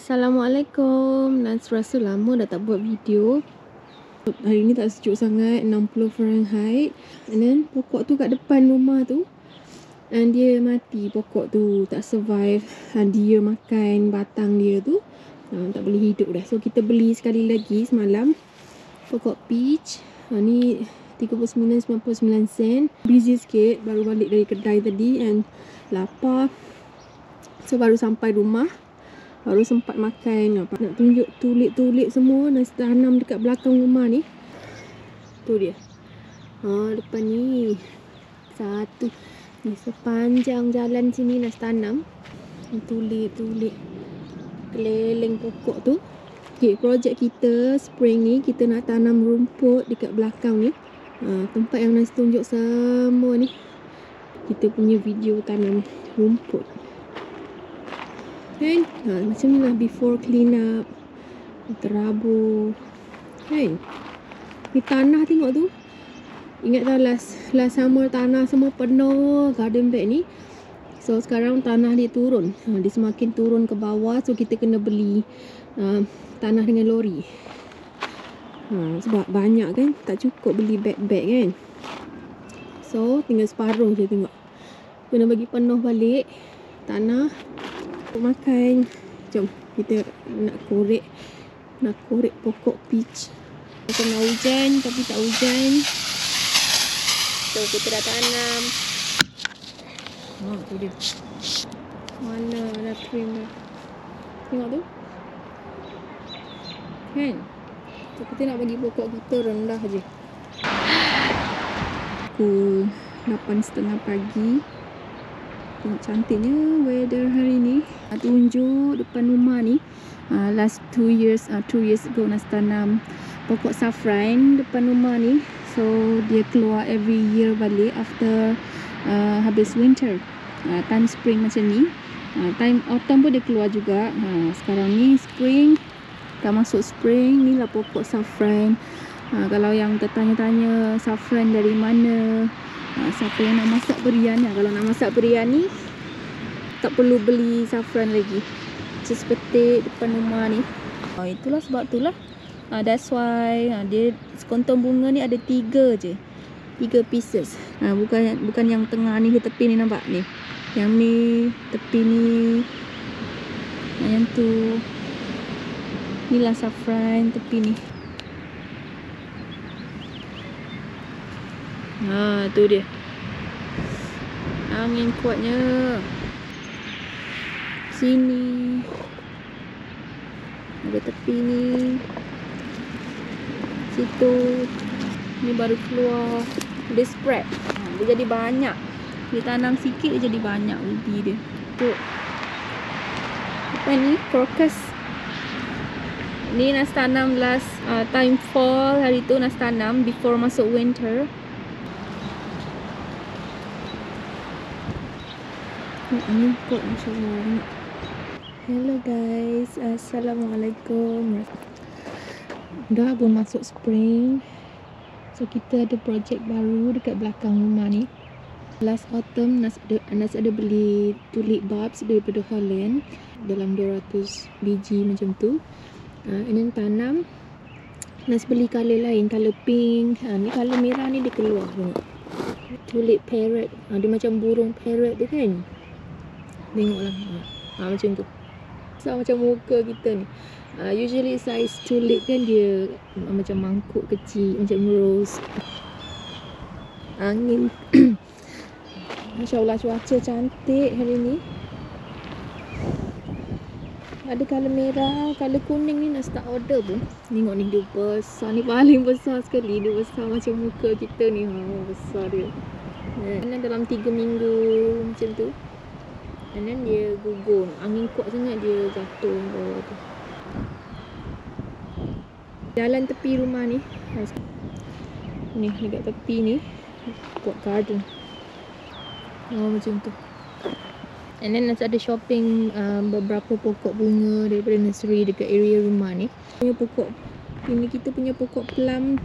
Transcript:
Assalamualaikum. Rasa lama dah tak buat video. Hari ni tak sejuk sangat, 60 Fahrenheit. And then pokok tu kat depan rumah tu, and dia mati pokok tu, tak survive. Dia makan batang dia tu, tak boleh hidup dah. So kita beli sekali lagi semalam pokok peach. Ni 39.99 sen. Busy sikit, baru balik dari kedai tadi and lapar. So baru sampai rumah, baru sempat makan. Nak tunjuk tulip-tulip semua nak tanam dekat belakang rumah ni. Tu dia. Depan ni satu ni, sepanjang jalan sini nak tanam tulip-tulip keliling pokok tu. Okay, projek kita spring ni kita nak tanam rumput dekat belakang ni. Tempat yang nak tunjuk semua ni, kita punya video tanam rumput kan. Macam ni lah before clean up, terabur kan. Ni tanah tengok tu. Ingat tak last summer tanah semua penuh garden bed ni. So sekarang tanah dia turun, dia semakin turun ke bawah. So kita kena beli tanah dengan lori. Sebab banyak kan, tak cukup beli beg-beg kan. So tinggal separuh je tengok. Kena bagi penuh balik tanah untuk makan. Jom kita nak korek pokok peach. Tengah hujan tapi tak hujan. So kita dah tanam. Tu dia. Mana dah trim dah. Tengok tu kan. So kita nak bagi pokok kita rendah je. Pukul 8.30 pagi. Tengok cantiknya weather hari ni. Tunjuk depan rumah ni. Last 2 years ago nak tanam pokok saffron depan rumah ni. So dia keluar every year balik after habis winter. Time spring macam ni. Time autumn pun dia keluar juga. Sekarang ni spring, dah masuk spring. Ni lah pokok saffron. Kalau yang tertanya-tanya saffron dari mana, siapa yang nak masak biryani, kalau nak masak biryani tak perlu beli saffron lagi, just petik depan rumah ni. Itulah sebab itulah, that's why dia sekontong bunga ni ada 3 je, 3 pieces. Bukan yang tengah ni, tepi ni nampak ni, yang ni tepi ni, yang tu ni lah saffron tepi ni. Tu dia. Angin kuatnya. Sini ada tepi ni, situ ni baru keluar. Dia spread, dia jadi banyak. Dia tanam sikit dia jadi banyak ubi dia. Tu apa ni, crocus. Ni nak tanam last time fall. Hari tu nak tanam before masuk winter. Angin kuat macam. Hello guys, Assalamualaikum. Dah pun masuk spring. So kita ada projek baru dekat belakang rumah ni. Last autumn Nas ada beli tulip bulbs daripada Holland dalam 200 biji macam tu. And then tanam. Nas beli colour lain, colour pink. Ni colour merah ni dia keluar tengok. Tulip parrot. Dia macam burung parrot tu kan. Tengoklah. Macam tu. So macam muka kita ni. Usually size tulip kan dia macam mangkuk kecil, macam rose. Angin. Masya Allah, cuaca cantik hari ni. Ada colour merah, colour kuning ni nak start order pun. Tengok ni dia besar, ni paling besar sekali. Dia besar macam muka kita ni. Besar dia. Dan dalam 3 minggu macam tu. And then dia gugur. Angin kuat sangat dia jatuh bawah tu. Jalan tepi rumah ni. Ni dekat tepi ni buat garden. Macam tu. And then nanti ada shopping beberapa pokok bunga daripada nursery dekat area rumah ni. Punya pokok ini, kita punya pokok plum